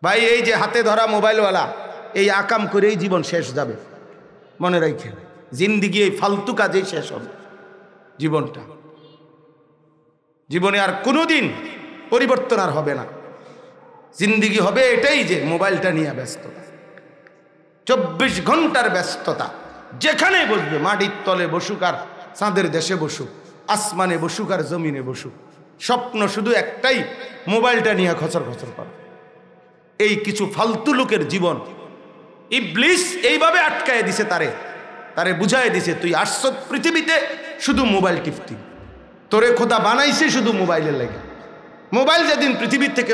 ভাই এই যে হাতে ধরা মোবাইলওয়ালা এই আকাম করেই জীবন শেষ যাবে, মনে রাখে। জিন্দিগি এই ফালতু কাজেই শেষ হবে জীবনটা। জীবনে আর কোনোদিন পরিবর্তন আর হবে না। জিন্দিগি হবে এটাই যে মোবাইলটা নিয়ে ব্যস্ততা, 24 ঘন্টার ব্যস্ততা। যেখানে বসবে, মাটির তলে বসুক আর চাঁদের দেশে বসুক, আসমানে বসুক আর জমিনে বসুক, স্বপ্ন শুধু একটাই, মোবাইলটা নিয়ে খচর খচর করা। এই কিছু ফালতু লোকের জীবন ইবলিস এইভাবে আটকায় দিছে, তারে বুঝায় দিছে তুই আসছ পৃথিবীতে শুধু মোবাইল টিপতি, তোরে খোদা বানাইছে শুধু মোবাইলের লাগে। মোবাইল যেদিন পৃথিবীর থেকে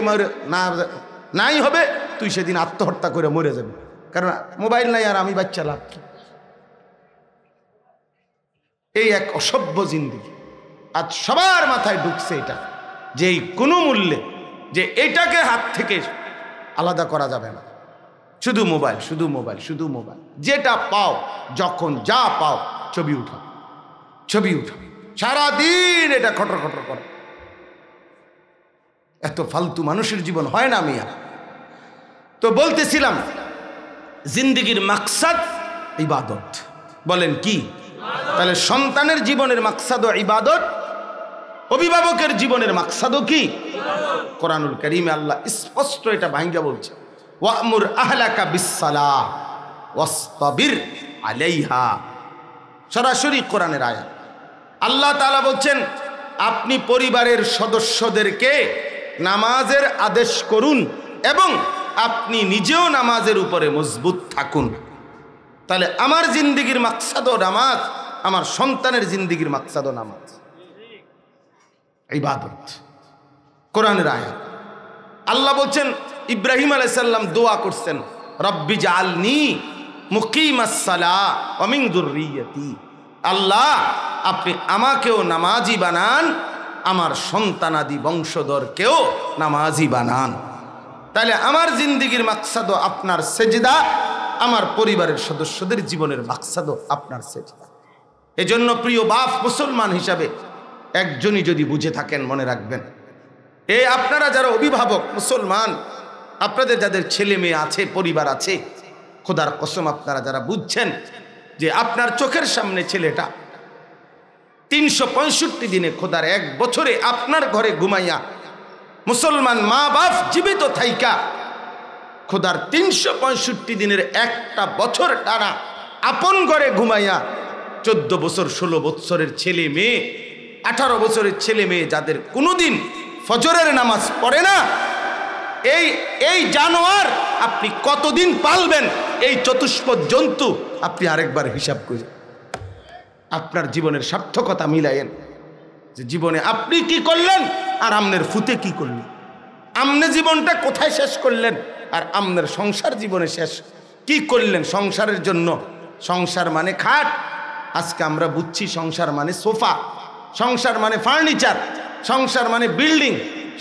নাই হবে, তুই সেদিন আত্মহত্যা করে মরে যাবি, কারণ মোবাইল নাই আর আমি বাচ্চা লাভ কি। এই এক অসভ্য জিন্দেগি আজ সবার মাথায় ঢুকছে এটা, যে এই কোনো মূল্যে যে এটাকে হাত থেকে আলাদা করা যাবে না। শুধু মোবাইল, শুধু মোবাইল, শুধু মোবাইল। যেটা পাও, যখন যা পাও, ছবি উঠাও, ছবি উঠাও, সারাদিন এটা খটর খটর করো। এত ফালতু মানুষের জীবন হয় না মিয়া। তো বলতেছিলাম জিন্দেগির মাকসাদ ইবাদত। বলেন কি? তাহলে সন্তানের জীবনের মাকসাদও ইবাদত, অভিভাবকের জীবনের মাকসাদও কি? কোরআনুল কারীমে আল্লাহ স্পষ্ট এটা ভাঙ্গা বলছে, ওয়া'মুর আহলাকা বিসসালাহ ওয়াসতাবির আলাইহা। সরাসরি কোরআনের আয়াত। আল্লাহ তাআলা বলছেন আপনি পরিবারের সদস্যদেরকে নামাজের আদেশ করুন এবং আপনি নিজেও নামাজের উপরে মজবুত থাকুন। তাহলে আমার জিন্দেগির মাকসাদও নামাজ, আমার সন্তানের জিন্দেগির মাকসাদও নামাজ, ইবাদত। কোরআনের আয়াত। আল্লাহ বলছেন ইব্রাহিম আলাইহিস সালাম দোয়া করছেন, রব্বি জাআলনি মুকিমাস সালাহ ওয়া মিন যুররিয়্যতি। আল্লাহ আপনি আমাকেও নামাজি বানান, আমার সন্তানাদি বংশধরকেও নামাজি বানান। তাহলে আমার জিন্দেগির মাকসাদও আপনার সেজদা, আমার পরিবারের সদস্যদের জীবনের মাকসাদও আপনার সেজদা। এজন্য প্রিয় বাপ, মুসলমান হিসাবে একজনই যদি বুঝে থাকেন, মনে রাখবেন, এই আপনারা যারা অভিভাবক মুসলমান, আপনাদের যাদের ছেলে মেয়ে আছে, পরিবার আছে, খোদার কসম আপনারা যারা বুঝছেন যে আপনার চোখের সামনে ছেলেটা 365 দিনে, খোদার 1 বছরে আপনার ঘরে ঘুমাইয়া, মুসলমান মা বাপ জীবিত থাইকা খোদার 365 দিনের একটা বছর টানা আপন ঘরে ঘুমাইয়া 14 বছর 16 বছরের ছেলে মেয়ে, 18 বছরের ছেলে মেয়ে যাদের কোনোদিন ফজরের নামাজ পড়ে না, এই জানোয়ার আপনি কতদিন পালবেন? এই চতুষ্পদ জন্তু আপনি আরেকবার হিসাব করেন, আপনার জীবনের সার্থকতা মিলায়েন যে জীবনে আপনি কি করলেন আর আমনের ফুতে কি করলেন, আমনে জীবনটা কোথায় শেষ করলেন আর আমনের সংসার জীবনে শেষ কি করলেন। সংসারের জন্য, সংসার মানে খাট, আজকে আমরা বুঝছি সংসার মানে সোফা, সংসার মানে ফার্নিচার, সংসার মানে বিল্ডিং।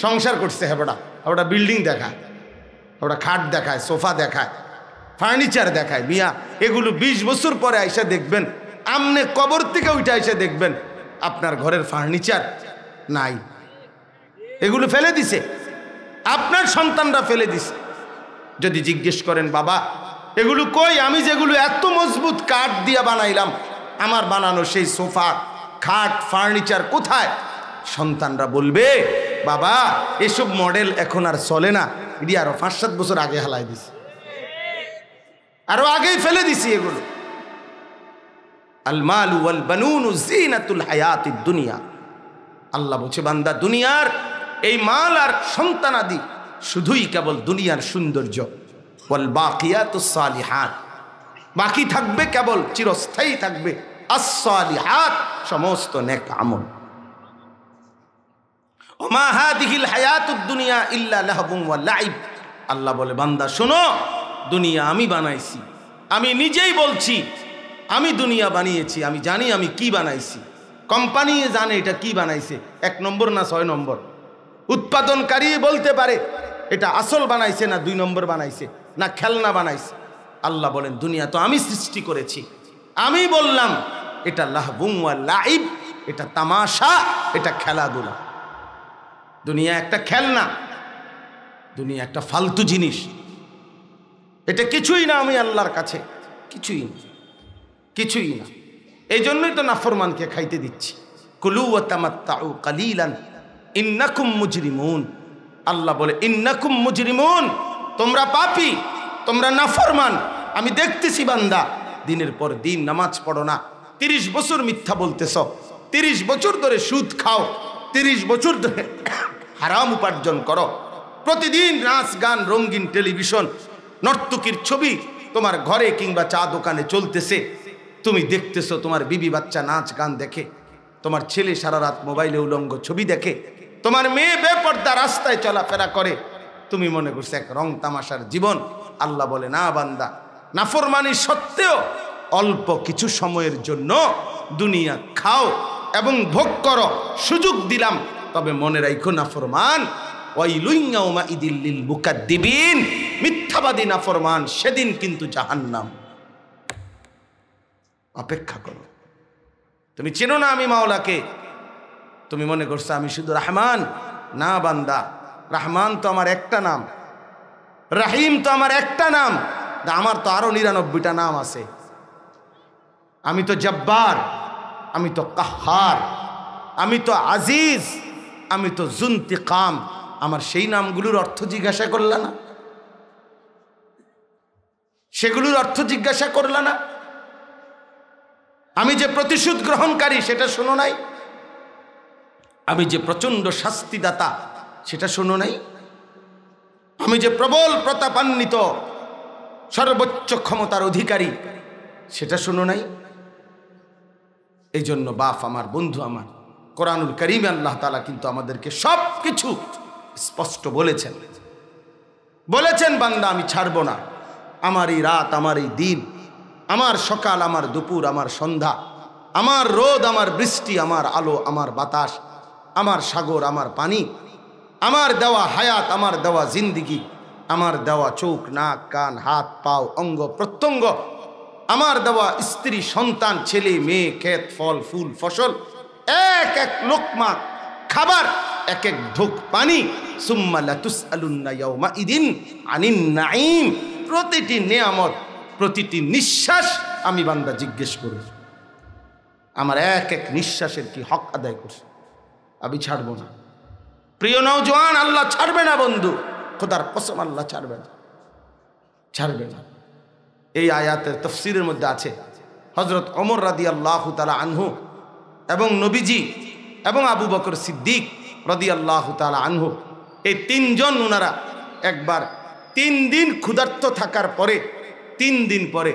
সংসার করছে হেবড়া, ওটা বিল্ডিং দেখায়, ওটা খাট দেখায়, সোফা দেখায়, ফার্নিচার দেখায়। মিয়া এগুলো 20 বছর পরে আইসা দেখবেন, আমনে কবর থেকে উঠে আইসা দেখবেন আপনার ঘরের ফার্নিচার নাই, এগুলো ফেলে দিছে, আপনার সন্তানরা ফেলে দিছে। যদি জিজ্ঞেস করেন বাবা এগুলো কই, আমি যেগুলো এত মজবুত কাঠ দিয়া বানাইলাম, আমার বানানো সেই সোফা, খাট, ফার্নিচার কোথায়? সন্তানরা বলবে বাবা এসব মডেল এখন আর চলে না, এটি আরো 5-7 বছর আগে হালাই দিছি, আরো আগেই ফেলে দিছি এগুলো। আল মালু ওয়াল বানুনু জিনাতুল হায়াতিদ দুনিয়া। আল্লাহ বলছে বান্দা দুনিয়ার এই মাল আর সন্তানাদি শুধুই কেবল দুনিয়ার সৌন্দর্য। ওয়াল বাকিয়াতুস সালিহাত, বাকি থাকবে কেবল, চিরস্থায়ী থাকবে আস-সালিহাত, সমস্ত নেক আমল। ওমা হাদিহিল হায়াতুদ দুনিয়া ইল্লা লাহবুন ওয়া লাইব। আল্লাহ বলে বান্দা শোনো, দুনিয়া আমি বানাইছি, আমি নিজেই বলছি আমি দুনিয়া বানিয়েছি, আমি জানি আমি কি বানাইছি। কোম্পানি জানে এটা কি বানাইছে, 1 নম্বর না 6 নম্বর। উৎপাদনকারী বলতে পারে এটা আসল বানাইছে না 2 নম্বর বানাইছে না খেলনা বানাইছে। আল্লাহ বলেন দুনিয়া তো আমি সৃষ্টি করেছি, আমি বললাম এটা লাহবুন ওয়া লাইব, এটা তামাশা, এটা খেলাধুলা। দুনিয়া একটা খেলনা, দুনিয়া একটা ফালতু জিনিস, এটা কিছুই না আমি আল্লাহর কাছে, কিছুই না, কিছুই না। এই জন্যই তো নাফরমানকে খাইতে দিচ্ছি। কুলু ওয়া তামাত্তাউ কালিলান ইন্নাকুম মুজরিমুন। আল্লাহ বলে ইন্নাকুম মুজরিমুন, তোমরা পাপী, তোমরা নাফরমান। আমি দেখতেছি বান্দা দিনের পর দিন নামাজ পড়ো না, 30 বছর মিথ্যা বলতেছ, 30 বছর ধরে সুদ খাও, 30 বছর ধরে হারাম উপার্জন করো, প্রতিদিন নাচ গান রঙিন টেলিভিশন নর্তকীর ছবি তোমার ঘরে কিংবা চা দোকানে চলতেছে, তুমি দেখতেছো, তোমার বিবি বাচ্চা নাচ গান দেখে, তোমার ছেলে সারা রাত মোবাইলে উলঙ্গ ছবি দেখে, তোমার মেয়ে বেপর্দা রাস্তায় চলাফেরা করে, তুমি মনে করছো এক রং তামাশার জীবন। আল্লাহ বলে না বান্দা, নাফরমানি সত্ত্বেও অল্প কিছু সময়ের জন্য দুনিয়া খাও এবং ভোগ করো, সুযোগ দিলাম, তবে মনে রাখো নাফরমান, ওয়াইলুন ইয়াউমাইদিল লিল মুকাদ্দিবিন, মিথ্যাবাদী নাফরমান সেদিন কিন্তু জাহান্নাম। অপেক্ষা করো। তুমি চেনো না আমি মাওলাকে, তুমি মনে করছো আমি শুধু রহমান। না বান্দা, রহমান তো আমার একটা নাম, রাহিম তো আমার একটা নাম, আমার তো আরো 99টা নাম আছে। আমি তো জব্বার, আমি তো কাহ্হার, আমি তো আজিজ, আমি তো জুনতিকাম। আমার সেই নামগুলোর অর্থ জিজ্ঞাসা করলা না? সেগুলোর অর্থ জিজ্ঞাসা করলা না? আমি যে প্রতিশোধ গ্রহণকারী সেটা শোনো নাই? আমি যে প্রচন্ড শাস্তিদাতা সেটা শোনো নাই? আমি যে প্রবল প্রতাপান্বিত সর্বোচ্চ ক্ষমতার অধিকারী সেটা শোনো নাই? এই জন্য বাপ আমার, বন্ধু আমার, কোরআনুল কারীমে আল্লাহ তাআলা কিন্তু আমাদেরকে সব কিছু স্পষ্ট বলেছেন। বলেছেন বান্দা আমি ছাড়বো না। আমার এই রাত, আমার এই দিন, আমার সকাল, আমার দুপুর, আমার সন্ধ্যা, আমার রোদ, আমার বৃষ্টি, আমার আলো, আমার বাতাস, আমার সাগর, আমার পানি, আমার দেওয়া হায়াত, আমার দেওয়া জিন্দিগি, আমার দেওয়া চোখ, নাক, কান, হাত, পাও, অঙ্গ প্রত্যঙ্গ, আমার দেওয়া স্ত্রী, সন্তান, ছেলে মেয়ে, ক্ষেত, ফল, ফুল, ফসল, এক এক লোকমা খাবার, এক এক ঢোক পানি, সুম্মা লাতুসআলুন্না ইয়াউমাইদিন আনিন নাঈম, প্রতিটি নেয়ামত, প্রতিটি নিঃশ্বাস আমি বান্দা জিজ্ঞেস করি। আমার এক এক নিঃশ্বাসের কি হক আদায় করছে, আমি ছাড়বো না। প্রিয় নওজোয়ান, আল্লাহ ছাড়বে না বন্ধু, খোদার কসম আল্লাহ ছাড়বে না, ছাড়বে না। এই আয়াতের তাফসীরের মধ্যে আছে হযরত ওমর রাদিয়াল্লাহু তাআলা আনহু এবং নবীজি এবং আবু বকর সিদ্দিক রাদিয়াল্লাহু তাআলা আনহু, এই তিনজন ওনারা একবার 3 দিন ক্ষুধার্ত থাকার পরে 3 দিন পরে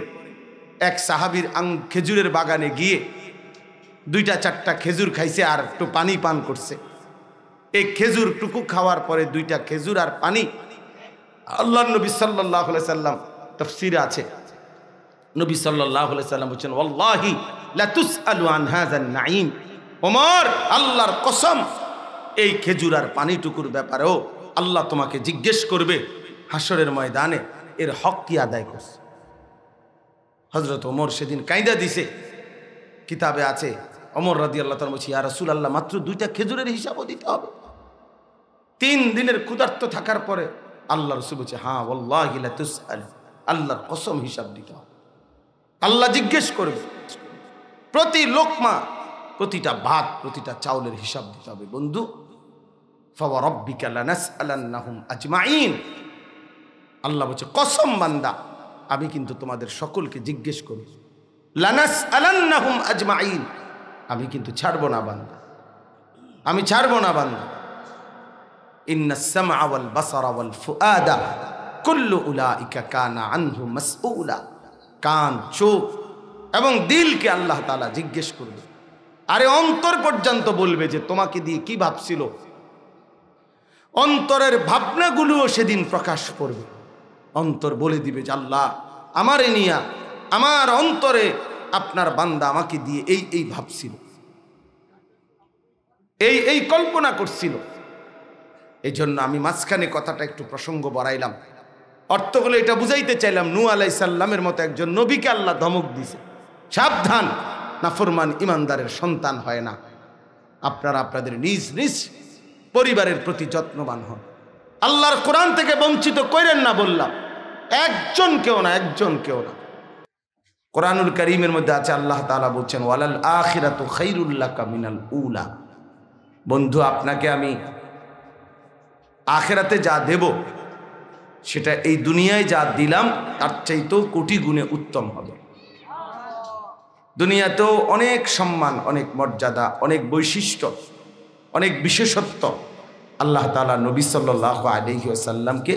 এক সাহাবীর খেজুরের বাগানে গিয়ে 2টা-4টা খেজুর খাইছে আর একটু পানি পান করছে। এই খেজুর টুকু খাওয়ার পরে 2টা খেজুর আর পানি, আল্লাহর নবী সাল্লাল্লাহু আলাইহি সাল্লাম তাফসীরে আছে, নবী সাল্লাল্লাহু আলাইহি সাল্লাম বলেন ওয়াল্লাহি লা তুসআলু আন হাযান নাঈম, ওমর আল্লাহর কসম এই খেজুর আর পানিটুকুর ব্যাপারেও আল্লাহ তোমাকে জিজ্ঞেস করবে হাসরের ময়দানে, এর হক কি আদায় করছে। হযরত ওমর সেদিন কাঁইদা দিছে, কিতাবে আছে ওমর রাদিয়াল্লাহু তাআলা বলছে ইয়া রাসূলুল্লাহ, মাত্র 2টা খেজুরের হিসাবও দিতে হবে? 3 দিনের ক্ষুধার্ত থাকার পরে আল্লাহ রাসূল বলছে হ্যাঁ ওয়াল্লাহি লা তুসআল, আল্লাহর কসম হিসাব দিতে হবে, আল্লাহ জিজ্ঞেস করবে। প্রতি লোকমা, প্রতিটা ভাত, প্রতিটা চাউলের হিসাব দিতে হবে বন্ধু। ফাওয়ারাব্বিকা লানাসআলান্নাহুম আজমাইন, আল্লাহ বলছে কসম বান্দা আমি কিন্তু তোমাদের সকলকে জিজ্ঞেস করি, লানাসআলান্নাহুম আজমাইন, আমি কিন্তু ছাড়বো না বান্দা, আমি ছাড়বো না বান্দা। ইন্নাস সামআ ওয়াল বাসারা ওয়াল ফুআদা কুল্লু উলাইকা কানা আনহু মাসউলা, কান, চোখ এবং দিলকে আল্লাহ তাআলা জিজ্ঞেস করবে। আরে অন্তর পর্যন্ত বলবে যে তোমাকে দিয়ে কি ভাবছিল, অন্তরের ভাবনাগুলোও সেদিন প্রকাশ করবে। অন্তর বলে দিবে যে আল্লাহ আমারে নিয়া, আমার অন্তরে আপনার বান্দা আমাকে দিয়ে এই এই ভাবছিল, এই এই কল্পনা করছিল। এই জন্য আমি মাঝখানে কথাটা একটু প্রসঙ্গ বাড়াইলাম, অর্থ হলো এটা বুঝাইতে চাইলাম নূহ আলাইহিস সালামের মতো একজন নবীকে আল্লাহ ধমক দিছে, সাবধান নাফরমান ইমানদারের সন্তান হয় না। আপনারা আপনাদের নিজ নিজ পরিবারের প্রতি যত্নবান হন, আল্লাহর কোরআন থেকে বঞ্চিত করেন না বললাম, একজন কেউ না। কোরআনুল কারীমের মধ্যে আছে আল্লাহ তাআলা বলছেন ওয়ালাল আখিরাতু খায়রুল লাকা মিনাল উলা। বন্ধু, আপনাকে আমি আখিরাতে যা দেব সেটা এই দুনিয়ায় যা দিলাম তার চাইতেও কোটি গুণে উত্তম হবে। দুনিয়াতেও অনেক সম্মান, অনেক মর্যাদা, অনেক বৈশিষ্ট্য, অনেক বিশেষত্ব আল্লাহ তাআলা নবী সাল্লাল্লাহু আলাইহি ওয়াসাল্লামকে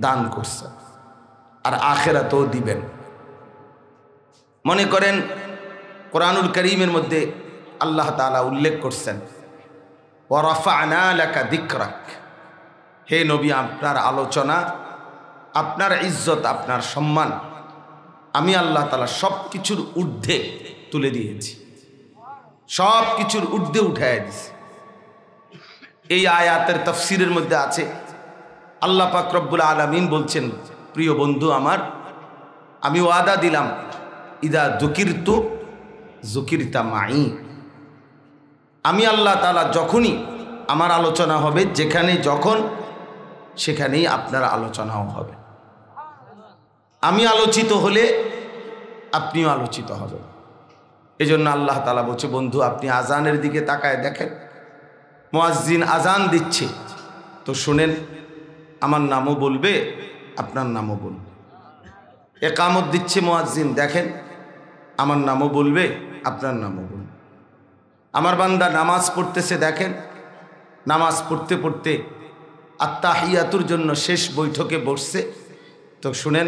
দান করছেন, আর আখিরাতেও দিবেন। মনে করেন কোরআনুল কারীমের মধ্যে আল্লাহ তাআলা উল্লেখ করছেন ওয়া রাফা'না লাকা যিকরাক, হে নবী আপনার আলোচনা, আপনার ইজ্জত, আপনার সম্মান আমি আল্লাহ তাআলা সব কিছুর ঊর্ধ্বে তুলে দিয়েছি, সব কিছুর ঊর্ধ্বে উঠায় দিয়েছি। এই আয়াতের তাফসীরের মধ্যে আছে আল্লাহ পাক রব্বুল আলামিন বলছেন, প্রিয় বন্ধু আমার, আমি ওয়াদা দিলাম ইদা যুকিরতু যুকিরতা মাই, আমি আল্লাহ তাআলা যখনই আমার আলোচনা হবে, যেখানে যখন সেখানেই আপনার আলোচনাও হবে। আমি আলোচিত হলে আপনিও আলোচিত হবেন। এই জন্য আল্লাহ তাআলা বলছে, বন্ধু আপনি আজানের দিকে তাকায় দেখেন, মুয়াজ্জিন আজান দিচ্ছে তো শুনেন, আমার নামও বলবে, আপনার নামও বলবে। একামত দিচ্ছে মুয়াজ্জিন, দেখেন আমার নামও বলবে, আপনার নামও বলবে। আমার বান্দা নামাজ পড়তেছে, দেখেন নামাজ পড়তে পড়তে আত্তাহিয়াতুর জন্য শেষ বৈঠকে বসছে তো শুনেন,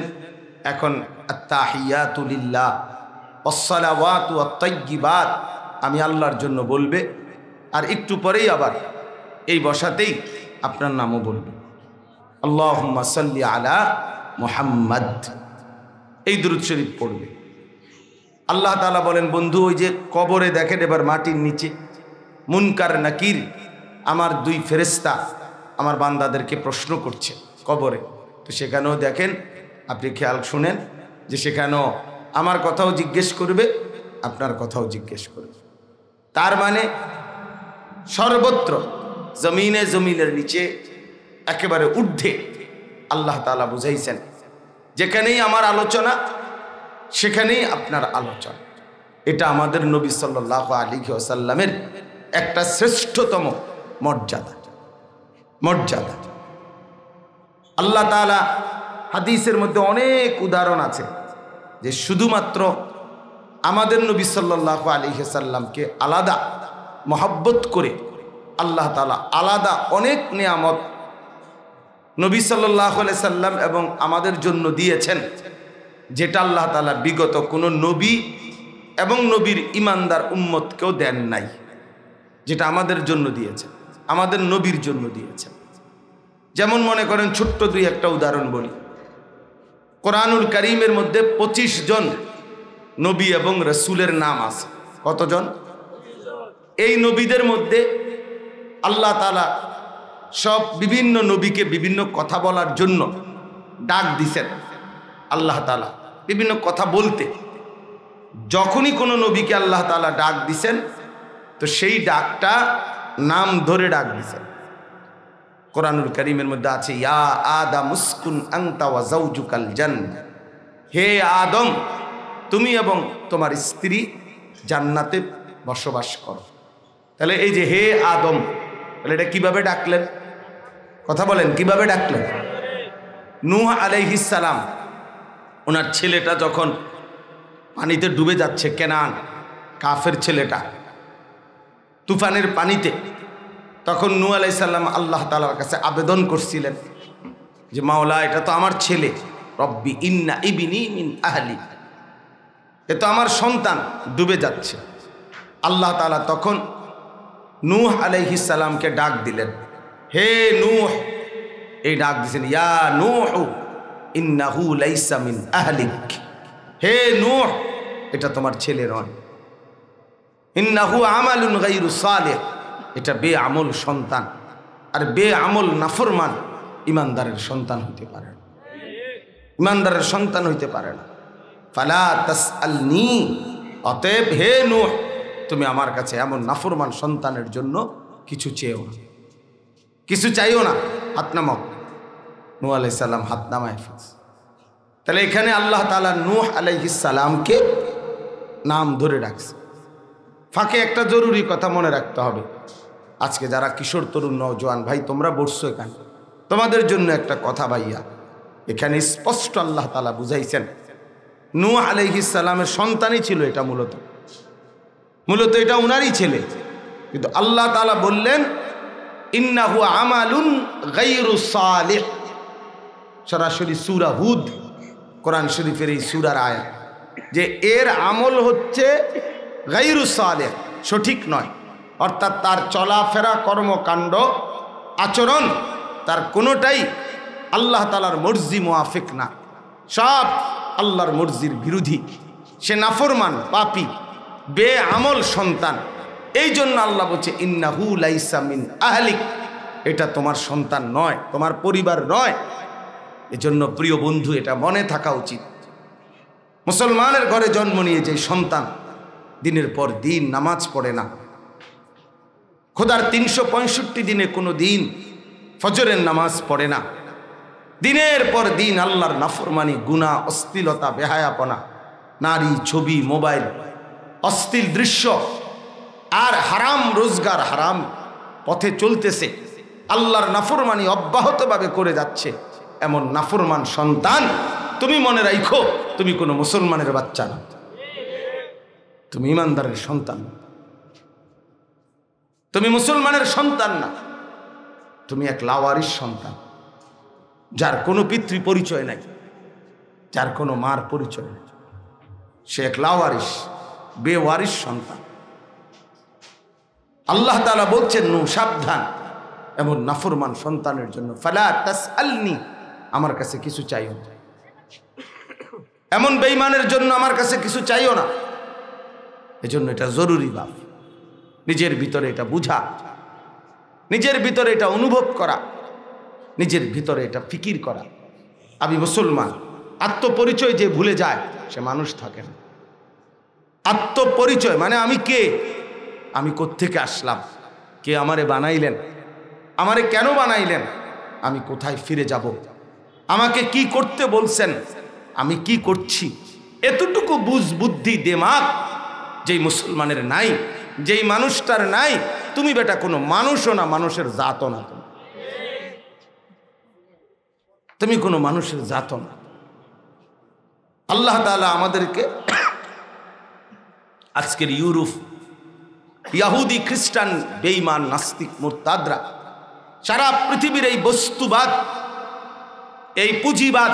এখন আত্তাহিয়াতু লিল্লাহ ওয়াসসালাওয়াতু ওয়াত-তাইয়্যিবাত আমি আল্লাহর জন্য বলবে, আর একটু পরেই আবার এই বসাতেই আপনার নামও বলবে, আল্লাহুম্মা সাল্লি আলা মুহাম্মাদ, এই দুরূদ শরীফ পড়বে। আল্লাহ তাআলা বলেন, বন্ধু ওই যে কবরে দেখেন এবার মাটির নিচে মুনকার নাকির আমার দুই ফেরেশতা আমার বান্দাদেরকে প্রশ্ন করছে কবরে, তো সেখানেও দেখেন, আপনি খেয়াল শুনেন যে সেখানেও আমার কথাও জিজ্ঞেস করবে, আপনার কথাও জিজ্ঞেস করবে। তার মানে সর্বত্র জমিনের নিচে একেবারে ঊর্ধ্বে আল্লাহ তাআলা বুঝাইছেন, যেখানেই আমার আলোচনা সেখানেই আপনার আলোচনা। এটা আমাদের নবী সাল্লাল্লাহু আলাইহি ওয়াসাল্লামের একটা শ্রেষ্ঠতম মর্যাদা। আল্লাহ তাআলা হাদিসের মধ্যে অনেক উদাহরণ আছে যে শুধুমাত্র আমাদের নবী সাল্লাল্লাহু আলাইহি ওয়াসাল্লামকে আলাদা মহব্বত করে আল্লাহ তাআলা আলাদা অনেক নিয়ামত নবী সাল্লাল্লাহু আলাইহি সাল্লাম এবং আমাদের জন্য দিয়েছেন, যেটা আল্লাহ তাআলা বিগত কোনো নবী এবং নবীর ইমানদার উম্মতকেও দেন নাই, যেটা আমাদের জন্য দিয়েছেন, আমাদের নবীর জন্য দিয়েছেন। যেমন মনে করেন ছোট্ট দুই একটা উদাহরণ বলি। কোরআনুল কারীমের মধ্যে 25 জন নবী এবং রাসূলের নাম আছে। কতজন? এই নবীদের মধ্যে আল্লাহ তাআলা সব বিভিন্ন নবীকে বিভিন্ন কথা বলার জন্য ডাক দিছেন। আল্লাহ তাআলা বিভিন্ন কথা বলতে, যখনই কোনো নবীকে আল্লাহ তাআলা ডাক দিছেন তো সেই ডাকটা নাম ধরে ডাক দিছেন। কোরআনুল কারীমের মধ্যে আছে ইয়া আদম উসকুন আনতা ওয়া যাওজুকাল জান্নাহ, হে আদম তুমি এবং তোমার স্ত্রী জান্নাতে বসবাস করো। তাহলে এই যে হে আদম, তাহলে এটা কিভাবে ডাকলেন? কথা বলেন, কিভাবে ডাকলেন? নূহ আলাইহিস সালাম ওনার ছেলেটা যখন পানিতে ডুবে যাচ্ছে, কেনান কাফের ছেলেটা তুফানের পানিতে, তখন নূহ আলাইহিস সালাম আল্লাহ তাআলার কাছে আবেদন করছিলেন যে মাওলা এটা তো আমার ছেলে, রব্বি ইন্না ইবনি মিন আহলি, এ তো আমার সন্তান ডুবে যাচ্ছে। আল্লাহ তাআলা তখন নূহ আলাইহিস সালামকে ডাক দিলেন, হে নূহ, এই ডাক দিয়েছেন ইয়া নূহ ইন্নাহু লাইসা মিন আহলিক, হে নূহ এটা তোমার ছেলে নয়, ইন্নাহু আমালুন গায়রু সালিহ, এটা বেআমল সন্তান, আর বেআমল নাফরমান ইমানদারের সন্তান হইতে পারে না, ইমানদারের সন্তান হইতে পারে না। ফালা তাসআলনি, অতএব হে নূহ তুমি আমার কাছে এমন নাফরমান সন্তানের জন্য কিছু চেয়েও না, কিছু চাইও না, হাত নামাও। নূহ আলাইহিস সালাম হাত নামায় ফেলছে। তাহলে এখানে আল্লাহ তাআলা নূহ আলাইহিস সালামকে নাম ধরে রাখছে। ফাঁকে একটা জরুরি কথা মনে রাখতে হবে, আজকে যারা কিশোর তরুণ নওজোয়ান ভাই তোমরা বসছো এখানে, তোমাদের জন্য একটা কথা ভাইয়া, এখানে স্পষ্ট আল্লাহ তাআলা বুঝাইছেন নূহ আলাইহিস সালামের সন্তানই ছিল এটা, মূলত এটা উনারই ছেলে, কিন্তু আল্লাহ তাআলা বললেন ইন্নাহু আমালুন গায়রু সালিহ। সরাসরি সূরা হুদ কোরআন শরীফের এই সূরার আয়াত, যে এর আমল হচ্ছে গায়রু সালিহ, সঠিক নয়। অর্থাৎ তার চলাফেরা, কর্মকাণ্ড, আচরণ তার কোনোটাই আল্লাহ তাআলার মর্জি মুআফিক না, সব আল্লাহর মর্জির বিরোধী। সে নাফরমান, পাপী, বেআমল সন্তান। এই জন্য আল্লাহ বলছে ইন্নাহু লাইসা মিন আহলিক, এটা তোমার সন্তান নয়, তোমার পরিবার নয়। এজন্য প্রিয় বন্ধু, এটা মনে থাকা উচিত। মুসলমানের ঘরে জন্ম নিয়ে যে সন্তান দিনের পর দিন নামাজ পড়ে না, খোদার 365 দিনে কোনো দিন ফজরের নামাজ পড়ে না, দিনের পর দিন আল্লাহর নাফরমানি, গুনাহ, অশ্লীলতা, বেহায়াপনা, নারী, ছবি, মোবাইল, অশ্লীল দৃশ্য আর হারাম রোজগার, হারাম পথে চলতেছে, আল্লাহর নাফরমানি অব্যাহতভাবে করে যাচ্ছে, এমন নাফরমান সন্তান তুমি মনে রাখো তুমি কোনো মুসলমানের বাচ্চা না, তুমি ইমানদারের সন্তান, তুমি মুসলমানের সন্তান না, তুমি এক লাওয়ারিস সন্তান, যার কোনো পিতৃ পরিচয় নাই, যার কোনো মার পরিচয় নেই। সে এক লাওয়ারিস, বেওয়ারিস সন্তান। আল্লাহ তাআলা বলছেন নূহ সাবধান এমন নাফরমান সন্তানের জন্য, ফালা তাসআলনি, আমার কাছে কিছু চাইও না, এমন বেঈমানের জন্য আমার কাছে কিছু চাইও না। এজন্য এটা জরুরি বাপ, নিজের ভিতরে এটা বুঝা, নিজের ভিতরে এটা অনুভব করা, নিজের ভিতরে এটা ফিকির করা। আমি মুসলমান, আত্মপরিচয় যে ভুলে যায় সে মানুষ থাকে না। আত্মপরিচয় মানে আমি কে, আমি কোত্থেকে আসলাম, কে আমারে বানাইলেন, আমারে কেন বানাইলেন, আমি কোথায় ফিরে যাব, আমাকে কি করতে বলছেন, আমি কি করছি, এতটুকু বুঝ, বুদ্ধি, দিমাগ যেই মুসলমানের নাই, যেই মানুষটার নাই, তুমি বেটা কোনো মানুষও না, মানুষের জাতও না, তুমি কোনো মানুষের জাতও না। আল্লাহ তাআলা আমাদেরকে আজকের ইউরোপ, ইহুদি, খ্রিস্টান, বেঈমান, নাস্তিক, মুরতাদরা, সারা পৃথিবীর এই বস্তুবাদ, এই পুঁজিবাদ,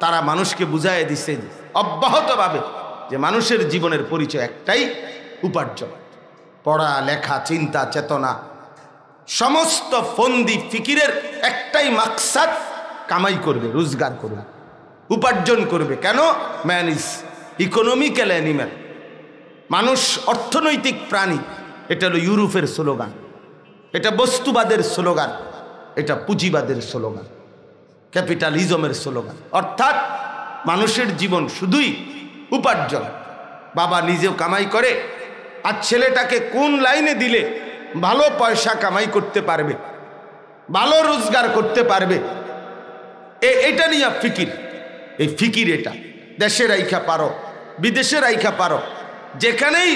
তারা মানুষকে বুঝাইয়া দিছে অব্যাহতভাবে যে মানুষের জীবনের পরিচয় একটাই, উপার্জন, পড়া লেখা, চিন্তা চেতনা, সমস্ত ফন্দি ফিকিরের একটাই মাকসাদ, কামাই করবে, রোজগার করবে, উপার্জন করবে। কেন? ম্যান ইজ ইকোনমিক্যাল অ্যানিম্যাল, মানুষ অর্থনৈতিক প্রাণী। এটা হলো ইউরোপের স্লোগান, এটা বস্তুবাদের স্লোগান, এটা পুঁজিবাদের স্লোগান, ক্যাপিটালিজমের স্লোগান। অর্থাৎ মানুষের জীবন শুধুই উপার্জন। বাবা নিজেও কামাই করে, আর ছেলেটাকে কোন লাইনে দিলে ভালো পয়সা কামাই করতে পারবে, ভালো রোজগার করতে পারবে, এটা নিয়ে ফিকির। এই ফিকির এটা দেশে রাইখা পারো, বিদেশে রাইখা পারো, যেখানেই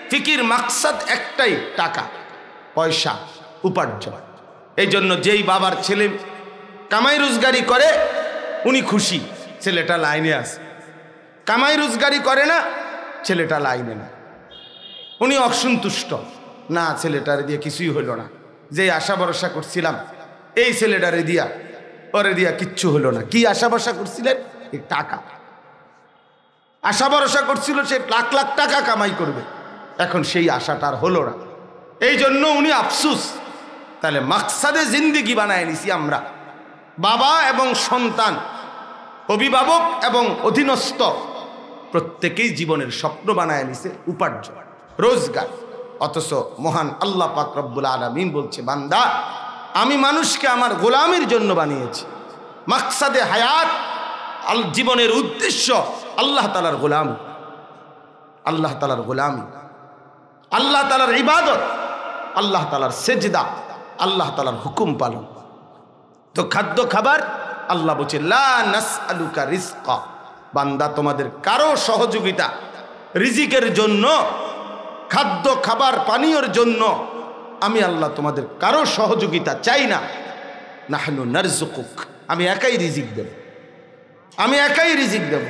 ফিকির, মাকসাদ একটাই, টাকা পয়সা, উপার্জন। এই জন্য যেই বাবার ছেলে কামাই রোজগারি করে উনি খুশি, ছেলেটা লাইনে আছে। কামাই রোজগারি করে না, ছেলেটা লাইনে না, উনি অসন্তুষ্ট, না ছেলেটারে দিয়ে কিছুই হলো না, যে আশা ভরসা করছিলাম এই ছেলেটারে দিয়া, ওরে দিয়া কিচ্ছু হলো না। কি আশা ভরসা করছিলেন? এই টাকা। আশা ভরসা করছিল সে লাখ লাখ টাকা কামাই করবে, এখন সেই আশাটার হলো না, এই জন্য উনি আফসুস। তাহলে মাকসাদে জিন্দিগি বানায় নিছি আমরা, বাবা এবং সন্তান, অভিভাবক এবং অধীনস্থ, প্রত্যেকেই জীবনের স্বপ্ন বানায় নিছে উপার্জন, রোজগার। অথচ মহান আল্লাহ পাক রব্বুল আলামিন বলছে, বান্দা আমি মানুষকে আমার গোলামের জন্য বানিয়েছি। মাকসাদে হায়াত, জীবনের উদ্দেশ্য আল্লাহ তাআলার গোলামি, আল্লাহ তাআলার গোলামি, আল্লাহ তাআলার ইবাদত, আল্লাহ তাআলার সেজদা, আল্লাহ তাআলার হুকুম পালন। তো খাদ্য খাবার আল্লাহ বলছে লা নাসআলুকা রিজকা, বান্দা তোমাদের কারো সহযোগিতা রিজিকের জন্য, খাদ্য খাবার পানীয়র জন্য আমি আল্লাহ তোমাদের কারো সহযোগিতা চাই না। নাহনু নারযুকুক, আমি একাই রিজিক দেব, আমি একাই রিজিক দেব।